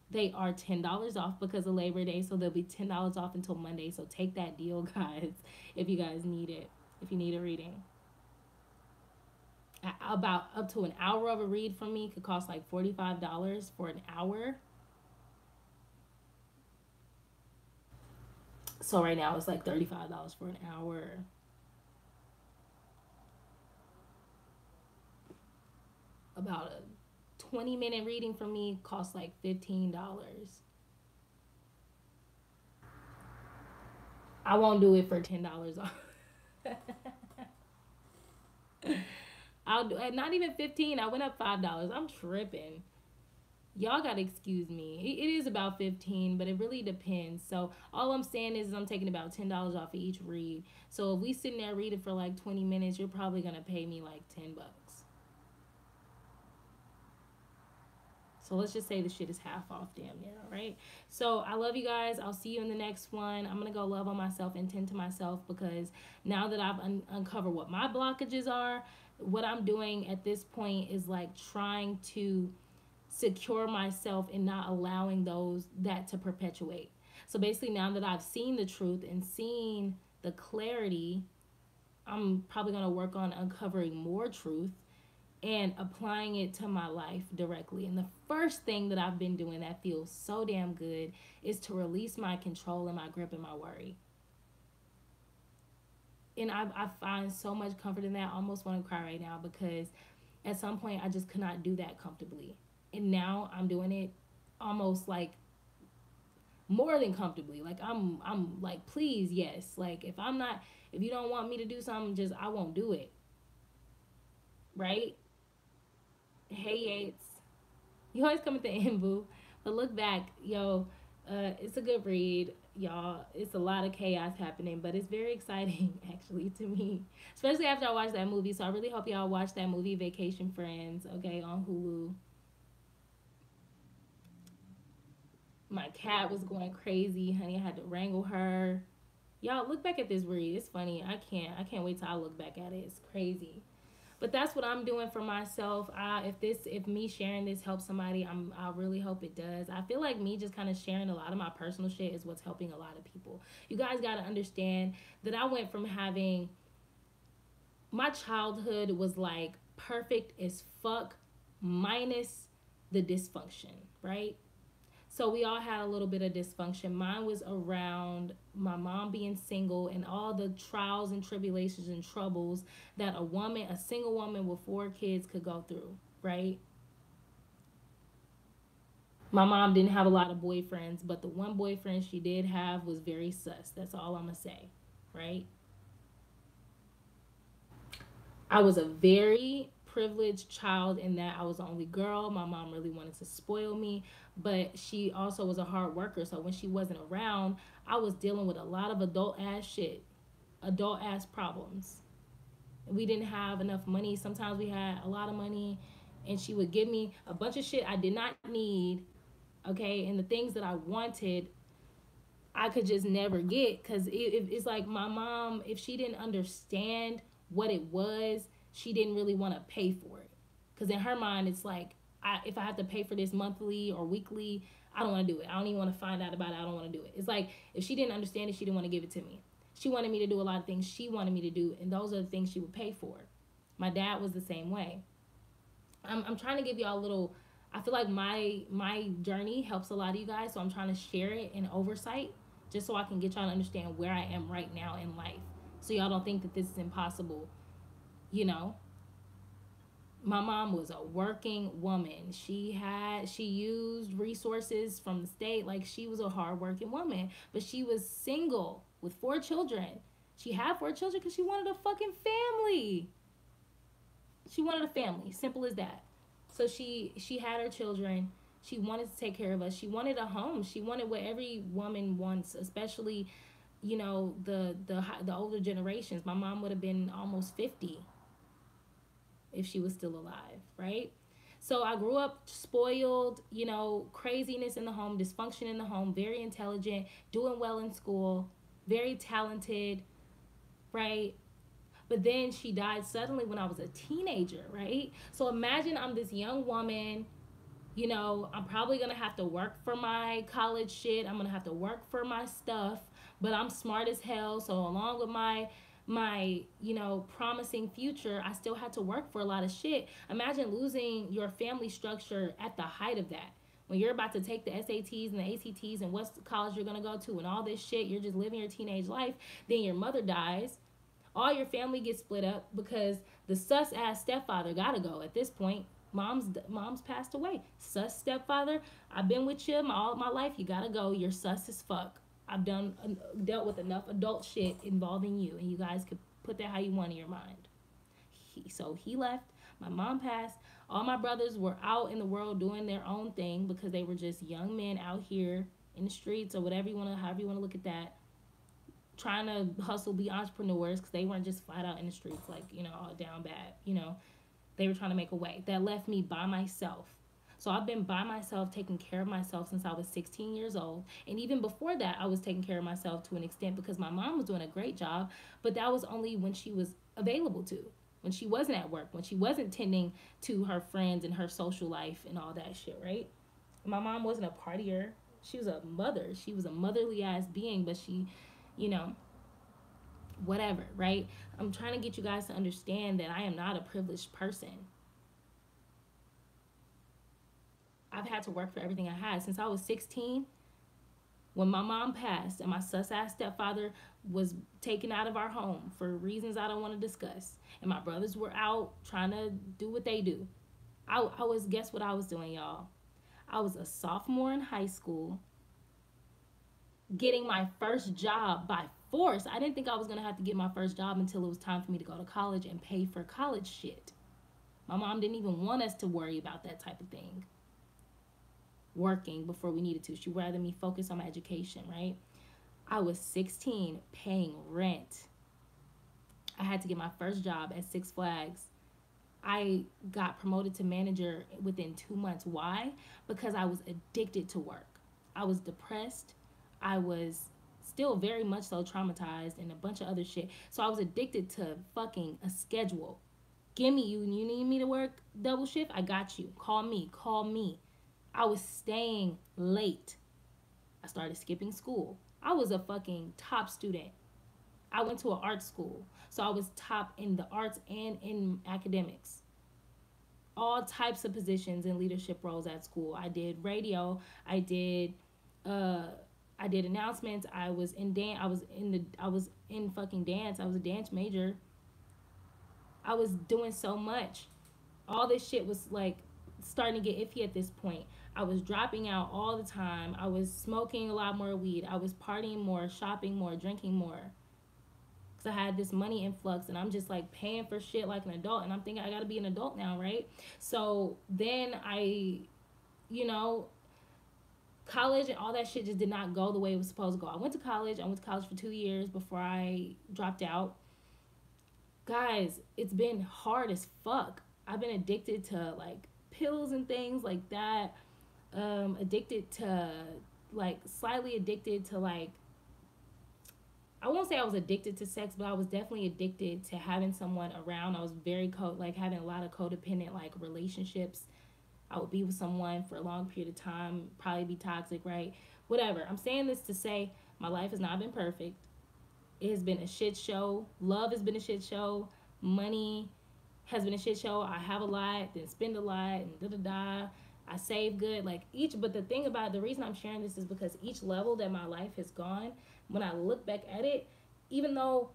They are $10 off because of Labor Day, so they'll be $10 off until Monday. So take that deal, guys, if you guys need it, if you need a reading. About up to an hour of a read from me could cost like $45 for an hour. So right now it's like $35 for an hour. About a 20-minute reading from me costs like $15. I won't do it for $10 off. I'll do not even 15. I went up $5. I'm tripping. Y'all gotta excuse me. It is about 15, but it really depends. So all I'm saying is I'm taking about $10 off of each read. So if we sitting there reading for like 20 minutes, you're probably gonna pay me like $10. So let's just say the shit is half off, damn near, all right? So I love you guys. I'll see you in the next one. I'm going to go love on myself and tend to myself, because now that I've uncovered what my blockages are, what I'm doing at this point is like trying to secure myself and not allowing that to perpetuate. So basically, now that I've seen the truth and seen the clarity, I'm probably going to work on uncovering more truth and applying it to my life directly. And the first thing that I've been doing that feels so damn good is to release my control and my grip and my worry. And I find so much comfort in that. I almost want to cry right now, because at some point I just could not do that comfortably. And now I'm doing it almost like more than comfortably. Like I'm like, please, yes. Like if you don't want me to do something, I won't do it. Right? Hey Yates. You always come at the end, boo. But look back, it's a good read, y'all. It's a lot of chaos happening, but it's very exciting actually to me. Especially after I watched that movie. So I really hope y'all watch that movie, Vacation Friends, okay, on Hulu. My cat was going crazy, honey. I had to wrangle her. Y'all look back at this read. It's funny. I can't wait till I look back at it. It's crazy. But that's what I'm doing for myself. If me sharing this helps somebody, I really hope it does. I feel like me just kind of sharing a lot of my personal shit is what's helping a lot of people. You guys got to understand that I went from having, my childhood was like perfect as fuck minus the dysfunction, right? So we all had a little bit of dysfunction. Mine was around my mom being single and all the trials and tribulations and troubles that a single woman with 4 kids could go through, right? My mom didn't have a lot of boyfriends, but the one boyfriend she did have was very sus. That's all I'm going to say, right? I was a very privileged child in that I was the only girl. My mom really wanted to spoil me, but she also was a hard worker. So when she wasn't around, I was dealing with a lot of adult ass shit, adult ass problems. We didn't have enough money. Sometimes we had a lot of money, and she would give me a bunch of shit I did not need, okay? And the things that I wanted, I could just never get, because it's like my mom, if she didn't understand what it was, she didn't really want to pay for it. Because in her mind, it's like, if I have to pay for this monthly or weekly, I don't want to do it. I don't even want to find out about it. I don't want to do it. It's like, if she didn't understand it, she didn't want to give it to me. She wanted me to do a lot of things she wanted me to do, and those are the things she would pay for. My dad was the same way. I'm trying to give y'all a little, I feel like my journey helps a lot of you guys, so I'm trying to share it in oversight, just so I can get y'all to understand where I am right now in life. So y'all don't think that this is impossible, you know. My mom was a working woman. She used resources from the state. Like, she was a hardworking woman, but she was single with 4 children. She had 4 children because she wanted a fucking family. She wanted a family, simple as that. So she had her children. She wanted to take care of us. She wanted a home. She wanted what every woman wants, especially, you know, the older generations. My mom would have been almost 50 if she was still alive, right? So I grew up spoiled, you know, craziness in the home, dysfunction in the home, very intelligent, doing well in school, very talented, right? But then she died suddenly when I was a teenager, right? So imagine I'm this young woman, you know, I'm probably gonna have to work for my college shit. I'm gonna have to work for my stuff, but I'm smart as hell. So along with my you know, promising future, I still had to work for a lot of shit. Imagine losing your family structure at the height of that. When you're about to take the SATs and the ACTs and what college you're gonna go to and all this shit, you're just living your teenage life. Then your mother dies, all your family gets split up because the sus ass stepfather gotta go at this point. Mom's passed away. Sus stepfather, I've been with you all my life. You gotta go. You're sus as fuck. I've dealt with enough adult shit involving you, and you guys could put that how you want in your mind. So he left. My mom passed. All my brothers were out in the world doing their own thing because they were just young men out here in the streets or whatever you want to, however you want to look at that, trying to hustle, be entrepreneurs, because they weren't just flat out in the streets, like, you know, all down bad, you know. They were trying to make a way. That left me by myself. So I've been by myself, taking care of myself since I was 16 years old. And even before that, I was taking care of myself to an extent because my mom was doing a great job, but that was only when she was available to, when she wasn't at work, when she wasn't tending to her friends and her social life and all that shit, right? My mom wasn't a partier. She was a mother. She was a motherly ass being, but she, you know, whatever, right? I'm trying to get you guys to understand that I am not a privileged person. I've had to work for everything I had since I was 16. When my mom passed and my sus ass stepfather was taken out of our home for reasons I don't want to discuss, and my brothers were out trying to do what they do, I was, guess what I was doing, y'all? I was a sophomore in high school, getting my first job by force. I didn't think I was going to have to get my first job until it was time for me to go to college and pay for college shit. My mom didn't even want us to worry about that type of thing, working before we needed to. She'd rather me focus on my education, right? I was 16, paying rent. I had to get my first job at Six Flags. I got promoted to manager within 2 months. Why? Because I was addicted to work. I was depressed. I was still very much so traumatized and a bunch of other shit. So I was addicted to fucking a schedule. Give me, you need me to work double shift? I got you. Call me, call me. I was staying late. I started skipping school. I was a fucking top student. I went to an art school, so I was top in the arts and in academics. All types of positions and leadership roles at school. I did radio. Uh, I did announcements. I was in dance. I was in fucking dance. I was a dance major. I was doing so much. All this shit was like starting to get iffy at this point. I was dropping out all the time. I was smoking a lot more weed. I was partying more, shopping more, drinking more. Because I had this money influx and I'm just like paying for shit like an adult. And I'm thinking I got to be an adult now, right? So then you know, college and all that shit just did not go the way it was supposed to go. I went to college. I went to college for 2 years before I dropped out. Guys, it's been hard as fuck. I've been addicted to like pills and things like that. Addicted to, like, slightly addicted to, like, I won't say I was addicted to sex, but I was definitely addicted to having someone around. I was very like having a lot of codependent like relationships. I would be with someone for a long period of time, probably be toxic, right? Whatever. I'm saying this to say my life has not been perfect. It has been a shit show. Love has been a shit show. Money has been a shit show. I have a lot, then spend a lot, and da-da-da. I save good, like but the thing about the reason I'm sharing this is because each level that my life has gone, when I look back at it, even though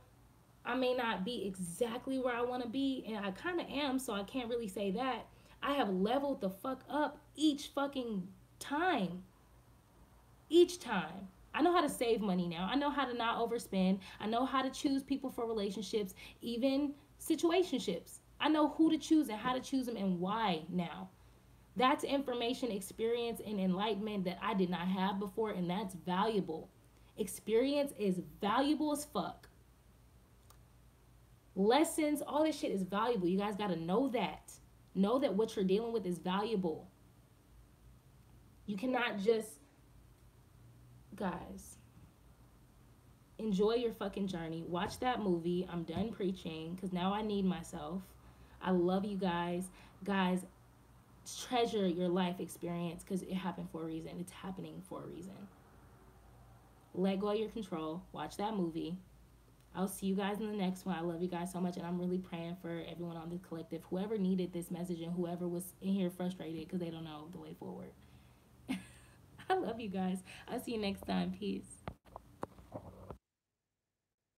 I may not be exactly where I want to be, and I kind of am, so I can't really say that. I have leveled the fuck up each fucking time. Each time. I know how to save money now. I know how to not overspend. I know how to choose people for relationships, even situationships. I know who to choose and how to choose them and why now. That's information, experience, and enlightenment that I did not have before, and that's valuable. Experience is valuable as fuck. Lessons, all this shit is valuable. You guys got to know that. Know that what you're dealing with is valuable. You cannot just, guys, enjoy your fucking journey. Watch that movie. I'm done preaching because now I need myself. I love you guys. Guys, treasure your life experience because it happened for a reason. It's happening for a reason. Let go of your control. Watch that movie. I'll see you guys in the next one. I love you guys so much, and I'm really praying for everyone on the collective, whoever needed this message and whoever was in here frustrated because they don't know the way forward. I love you guys. I'll see you next time. Peace.